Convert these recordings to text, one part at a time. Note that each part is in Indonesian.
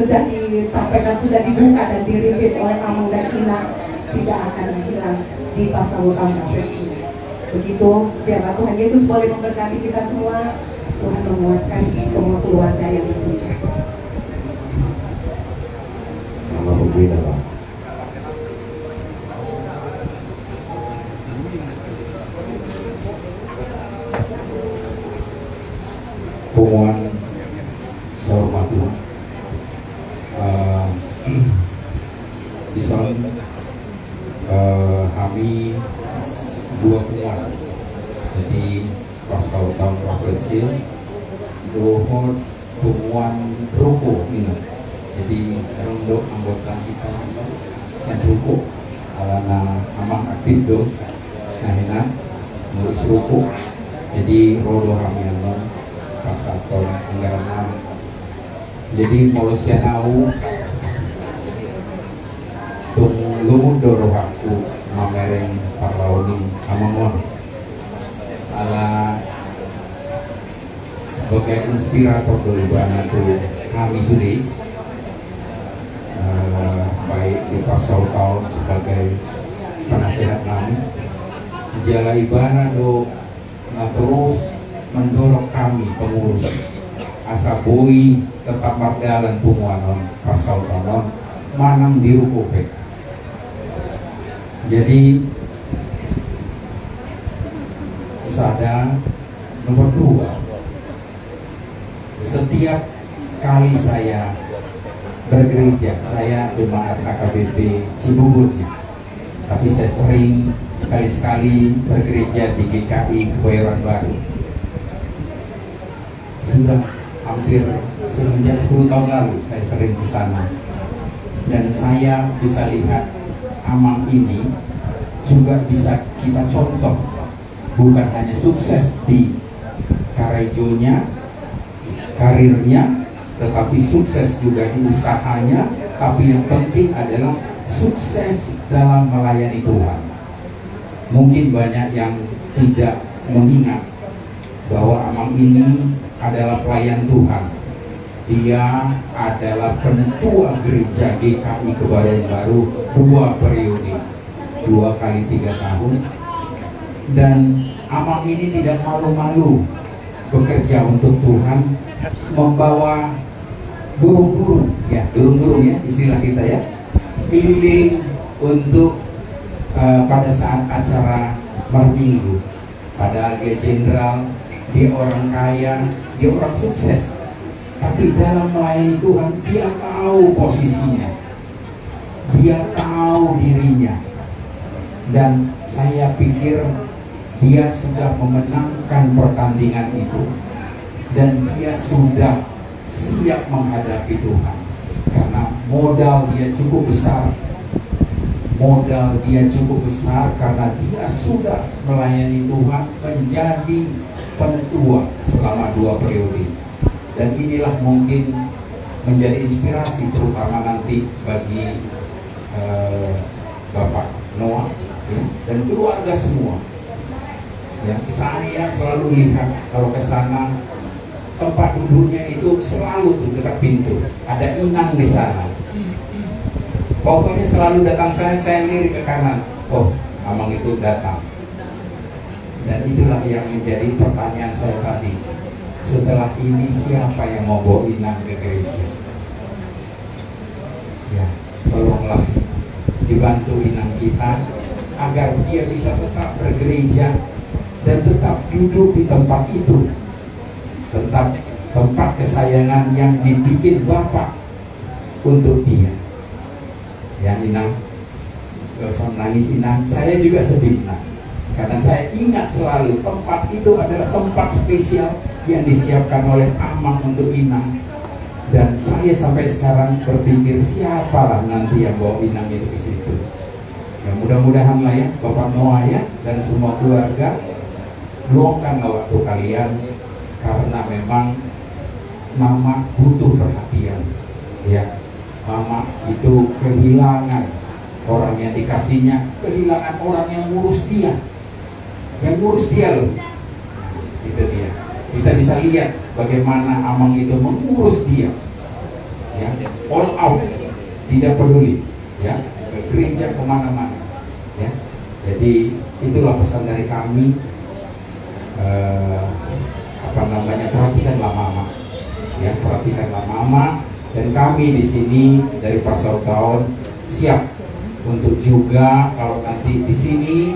sudah disampaikan, sudah dibuka dan dirilis oleh Amang dan Ina, tidak akan hilang di Pasawakan Profesional. Begitu, biarlah Tuhan Yesus boleh memberkati kita semua. Tuhan menguatkan semua keluarga yang dipunya. Nama berbeda, Pak. Pengumuman sahur Tuhan. Islam kami dua pengumuman. Jadi pasca tahun April dohor pengumuman rokok ini. Jadi untuk anggota kita sen rokok alana amang aktif do nah ngurus rokok. Jadi rolo hamian pasca tahun anggaran. Jadi manusia tahu tung lumut doro aku mamereng parlauni amamon ala sebagai inspirator dari bana tu kami sudi baik di pasal tahun sebagai penasehat kami jala ibana do terus mendorong kami pengurus asa boi tetap berjalan pengumuman pasal tahun manam di rukopek. Jadi sadar nomor 2, setiap kali saya bergereja, saya jemaat AKBP Cibubur, tapi saya sering sekali-sekali bergereja di GKI Kebayoran Baru. Sudah hampir semenjak 10 tahun lalu saya sering ke sana, dan saya bisa lihat Amang ini juga bisa kita contoh, bukan hanya sukses di karejonya, karirnya, tetapi sukses juga di usahanya. Tapi yang penting adalah sukses dalam melayani Tuhan. Mungkin banyak yang tidak mengingat bahwa Amang ini adalah pelayan Tuhan. Dia adalah penetua gereja GKI Kebayoran Baru 2 periode, 2 kali 3 tahun. Dan Amang ini tidak malu-malu bekerja untuk Tuhan, membawa durung-durung ya istilah kita ya, keliling untuk pada saat acara Minggu. Padahal dia jenderal, dia orang kaya, dia orang sukses. Tapi dalam melayani Tuhan, dia tahu posisinya, dia tahu dirinya. Dan saya pikir dia sudah memenangkan pertandingan itu, dan dia sudah siap menghadapi Tuhan. Karena modal dia cukup besar. Modal dia cukup besar karena dia sudah melayani Tuhan menjadi penetua selama 2 periode. Dan inilah mungkin menjadi inspirasi terutama nanti bagi Bapak Noah ya, dan keluarga semua. Ya, saya selalu lihat kalau ke sana tempat duduknya itu selalu tuh dekat pintu, ada inang di sana. Pokoknya selalu datang saya lirik ke kanan, oh Amang itu datang. Dan itulah yang menjadi pertanyaan saya tadi. Setelah ini siapa yang mau bawa inang ke gereja? Ya, tolonglah dibantu inang kita agar dia bisa tetap bergereja dan tetap duduk di tempat itu, tempat kesayangan yang dibikin Bapak untuk dia. Ya inang, gak usah nangis inang, saya juga sedih inang, karena saya ingat selalu tempat itu adalah tempat spesial yang disiapkan oleh Amang untuk inang. Dan saya sampai sekarang berpikir siapalah nanti yang bawa inang itu ke situ. Ya mudah-mudahan lah ya Bapak Noah ya dan semua keluarga luangkanlah waktu kalian, karena memang Mama butuh perhatian ya. Mama itu kehilangan orang yang dikasihnya, kehilangan orang yang ngurus dia, loh. Itu dia. Kita bisa lihat bagaimana Amang itu mengurus dia ya, all out, tidak peduli, ya, ke gereja kemana-mana, ya. Jadi itulah pesan dari kami. Perhatikanlah mama, ya, perhatikanlah mama, dan kami di sini dari Pasautawan siap untuk juga kalau nanti di sini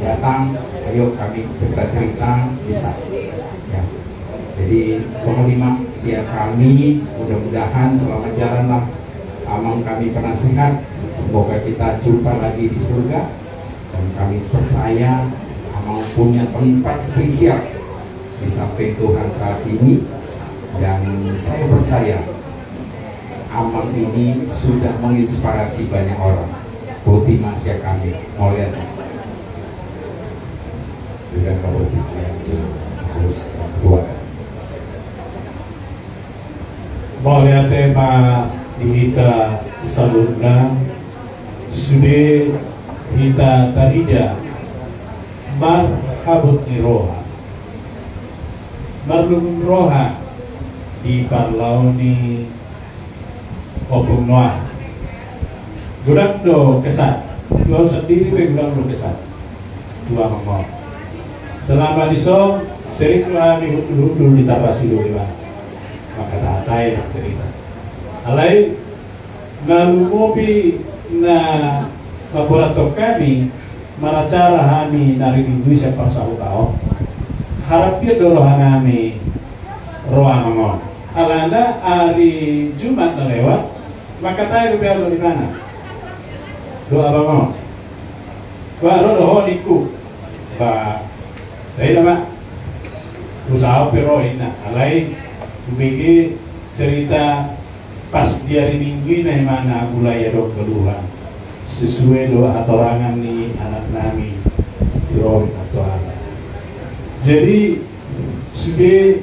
datang, ayo kami cerita-cerita bisa, ya. Jadi Songo 5 siap kami, mudah-mudahan selama jalanlah amang kami penasehat, semoga kita jumpa lagi di surga, dan kami percaya amang punya tempat spesial di samping Tuhan saat ini, dan saya percaya amang ini sudah menginspirasi banyak orang. Bukti masya kami mau lihat dengan bukti yang terus ketua. Mau lihat tema dihita salurna sudah hita tarida marhabut roha marlum roha di parlauni opung noah gudang do kesat dua sendiri be gudang do kesat dua mangok selama di som seriklah dihudul ditarasi dulu maka tatai cerita alai ngalumobi na laborator kami maracara kami dari minggu siapa sahu tahu harapnya dorohan kami roa mangon alanda hari Jumat lewat maka tayo biar di mana doa bangon baru doa diku ba dari nama usaha pero ina alai bigi cerita pas di hari Minggu ini mana mulai ada keluhan sesuai doa atorangan nih anak nami Roy atau anak. Jadi sudah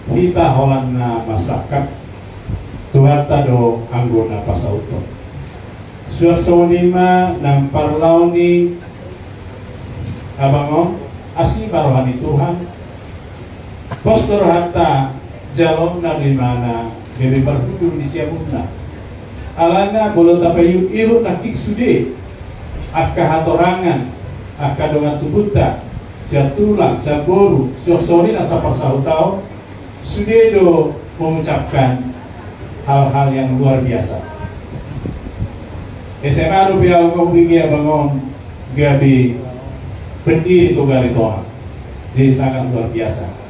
kita holanna masyarakat Tuhan tado anggona pasauto. Suasonima nang parlauni abangon asli barohani Tuhan. Postor hatta jalon na di mana bebe berhudur di siabuna. Alana bolo tapayu iru nakik sude akka hatorangan akka dongan tubuta sia tulang sia boru suasoni na sapar sahutau sude do mengucapkan hal-hal yang luar biasa. SMA do biar ngobingi abangon gabi pendiri to gari toa. Jadi sangat luar biasa.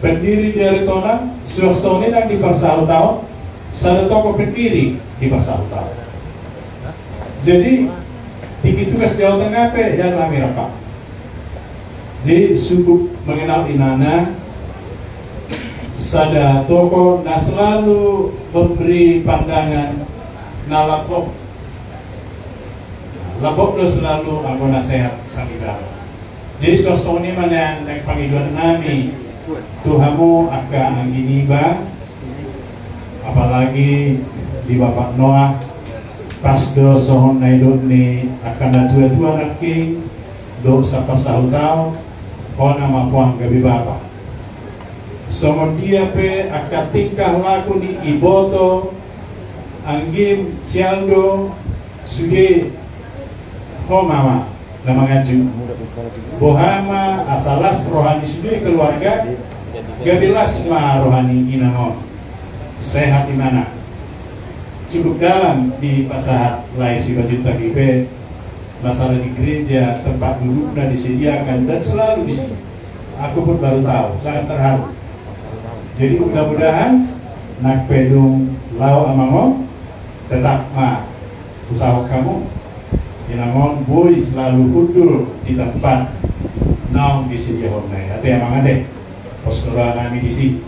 Pendiri dari Tona, suasoni yang di Pasautawan, satu toko pendiri di Pasautawan. Jadi, tinggi tugas Jawa Tengah pe yang kami rapat. Jadi, cukup mengenal inana, sada toko, nah selalu memberi pandangan, nah lapok do selalu aku nasihat sambil. Jadi, suasoni mana yang panggilan nami, Tuhamu akan anginiba apalagi di Bapak Noah pas do sohon naidot ni akan tua-tua naki do sapar sahutau kona mapuang gabi Bapak sohon dia pe akan tingkah laku ni iboto anggim sialdo suge homama nama ngaju bohama asalas rohani sudah keluarga gabilas ma rohani inangon sehat di mana cukup dalam di pasahat lai si bajuta gibe masalah di gereja tempat duduk dan disediakan dan selalu di sini aku pun baru tahu sangat terharu jadi mudah-mudahan nak pedung lau amangom tetap ma usaha kamu Inamon boy selalu hudur di tempat naung di sini honai. Ate emang ate poskola kami di sini.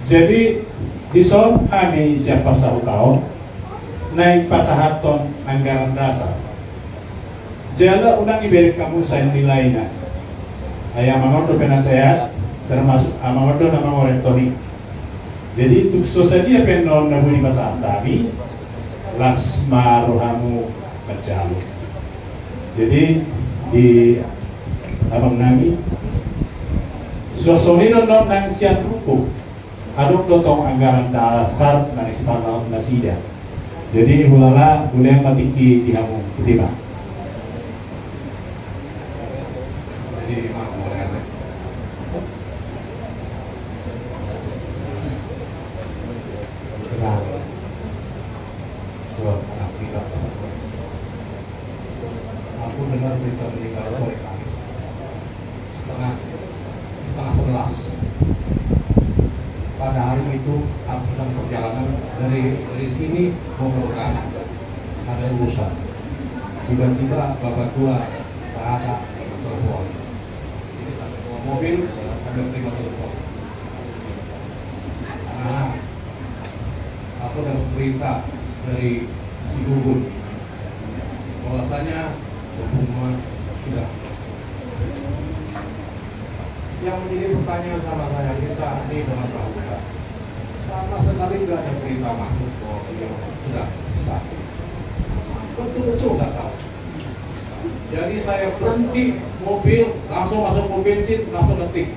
Jadi di son kami siapa satu tahun naik pasahaton anggaran dasar. Jala unang iberi kamu saya nilainya. Ayah mangondo penasehat termasuk amangondo nama orang Tony. Jadi tukso saja penon nabu di pasahat tadi lasma rohamu berjalur. Jadi di abang nami suasoni nonton nang sian ruko aduk dotong anggaran dasar nanis pasal nasida. Jadi hulala boleh matiki dihamu ketiba. Jadi maaf boleh kan? Tenang. Dua anak kita. Aku dengar berita meninggal hari Kamis setengah 11. Pada hari itu aku sedang perjalanan dari sini mau ke Bekasi, ada urusan. Tiba-tiba bapak tua tak ada telepon. Jadi sampai bawa mobil ada terima telepon. Nah, aku dapat perintah dari Ibu Gun. Bahwasanya hukuman sudah. Yang menjadi pertanyaan sama saya, kita ini dengan pramuka sama sekali nggak ada perintah masuk bahwa beliau sudah sakit. Betul-betul nggak tahu. Jadi saya berhenti mobil, langsung masuk ke bensin, langsung ketik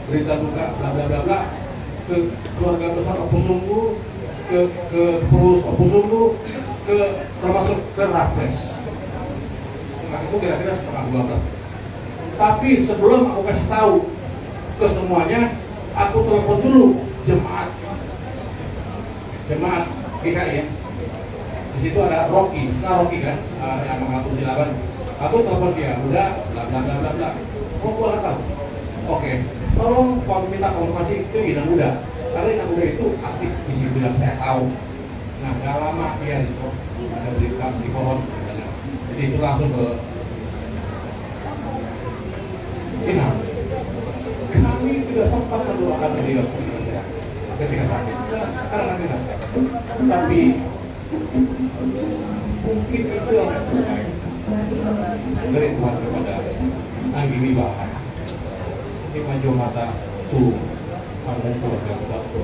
berita duka, bla bla bla bla, ke keluarga besar Opus Sunggu, ke pengurus Opus Sunggu, ke termasuk ke Raffles. Setengah itu kira-kira setengah 12. Tapi sebelum aku kasih tahu ke semuanya, aku telepon dulu jemaat GKI ya. Di situ ada Rocky, Rocky kan, yang mengatur silaban. Aku telepon dia, udah, bla bla bla bla bla. Oh, gua nggak tahu. Oke, tolong minta konfirmasi ke Inang Muda. Karena Inang Muda itu aktif di situ yang saya tahu. Nah, nggak lama dia ada berita di forum. Jadi itu langsung ke Inang. Kami tidak sempat mendoakan beliau ketika sakit. Kadang-kadang. Tapi mungkin itu yang terbaik dari Tuhan kepada Anggi Wiba. Ini maju mata tuh pandang keluarga besar tuh.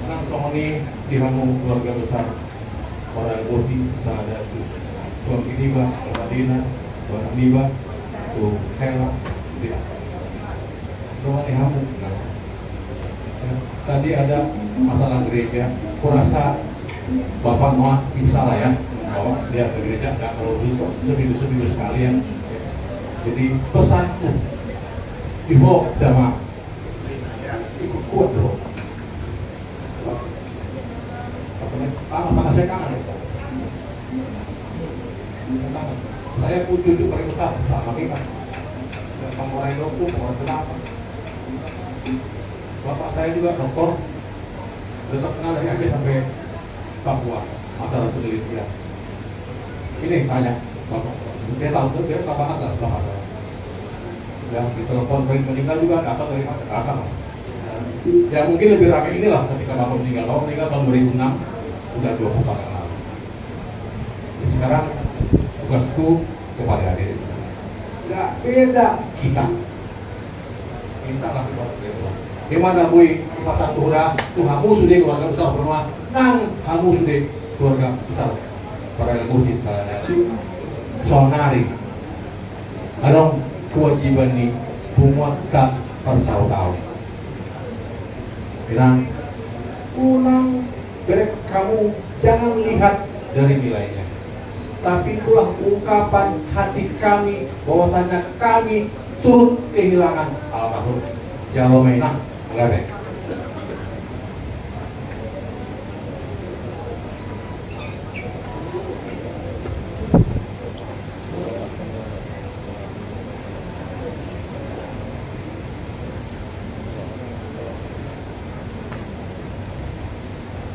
Nang Songoni dihamu keluarga besar orang Bosi sana ada Tuan Kiniba, Tuan Dina, Tuan Amiba, tuh Hela, dia. Tuan dihamu. Tadi ada masalah gereja, kurasa Bapak Noah bisa lah ya, bawa dia ke gereja, nggak perlu seminggu sekali ya. Jadi pesanku, Ibu Dama, ikut kuat dong. Panas saya kangen ya. Saya pun cucu paling besar sama kita. Pengurai doku, pengurai kenapa? Bapak saya juga dokter, udah terkenal dari Aceh sampai Papua, masalah penelitian. Ini tanya, Bapak, dia tahu, dia tahu banget lah Bapak saya. Yang ditelepon dari meninggal juga datang dari mana? Datang. Ya mungkin lebih ramai inilah ketika Bapak meninggal. Bapak meninggal tahun 2006, udah 20 tahun yang lalu. Jadi sekarang tugasku kepada adik. Gak beda kita. Minta kasih kepada Tuhan. Di mana bui pasar tuhra, tuh kamu sudah keluarga besar semua, nang kamu sudah keluarga besar para ilmu kita nanti sonari. Ada kewajiban nih, semua tak tahu. Bilang, unang berek kamu jangan lihat dari nilainya, tapi itulah ungkapan hati kami bahwasanya kami turut kehilangan almarhum Jalomena. Enggak.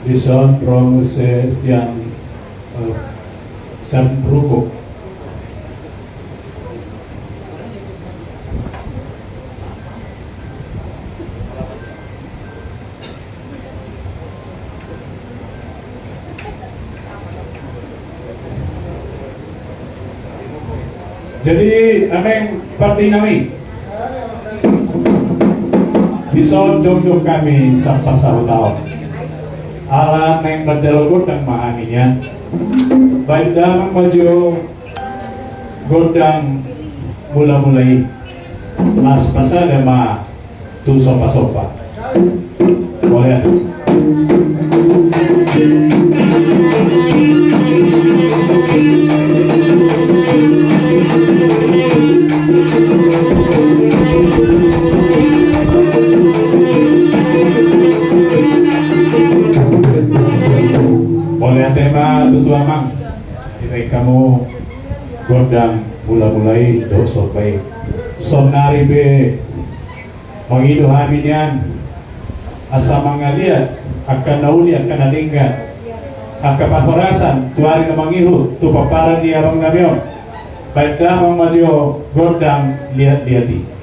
Dison promuse siang rukuk. Jadi ameng pardinami bisa jom kami sampai 1 tahun ala neng bajalukut dan mahaninya baik dalam maju godang mula-mulai mas pasada ma tu sopa-sopa Boleh. Boleh tema tutu amang. Ini kamu godang mulai dosa baik. Sonari be mengidu haminian asa mangaliat akan nauli akan nalinggat akan paparasan tuari na mangihu tu paparan di abang namion baik damang majo godang lihat-lihati.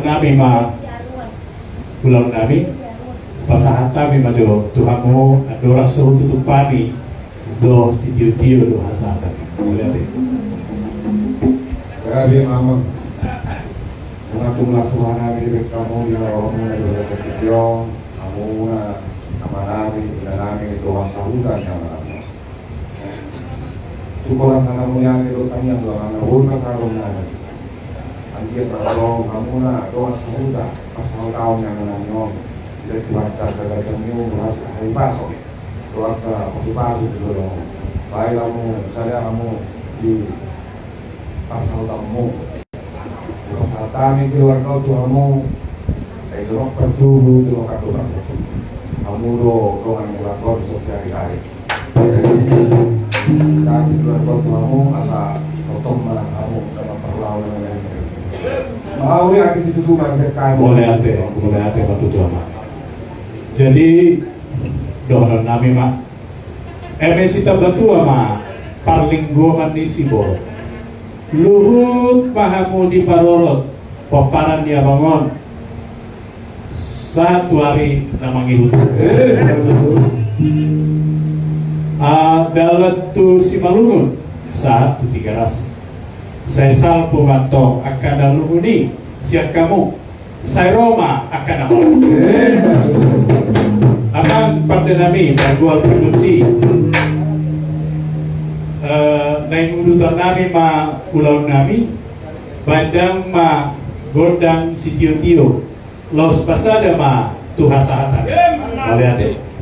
Nami ma pulau nami pasahat nami majo Tuhanmu adora suhu tutupani do si tiu do hasata boleh deh. Dari mamang mengatumlah suhana milik kamu di halamu dari sekitar kamu amanami dan nami doa sahudan sama kamu. Tukoran kamu yang itu tanya doa kamu kasarum nami. Dia kalau kamu nak doa sahuda pasal tahun yang menanyong dia cuaca kegagalannya merasa hebat so doa ke pasupasu dulu saya kamu di pasal tamu pasal kami keluar kau kamu itu perturu itu kamu doa melakukan sehari-hari dan keluar kau kamu asa potong malah kamu dalam perlawanan mau ya di situ tuh masih kan boleh ate batu tua mak. Jadi doa nami mak emesita batua mak parlinggongan di sibo luhut pahamu di parorot paparan dia bangun satu hari namang ihut dalat tu si malungun 1 3 ras Saya salpo manto akan dalumuni siap kamu. Saya Roma akan amas. Amang pada nami bergual perkunci. Naingudutan nami ma kulau nami. Bandang ma Gordang Sitio-tio Laos Pasada ma Tuhasahatan. Maliate.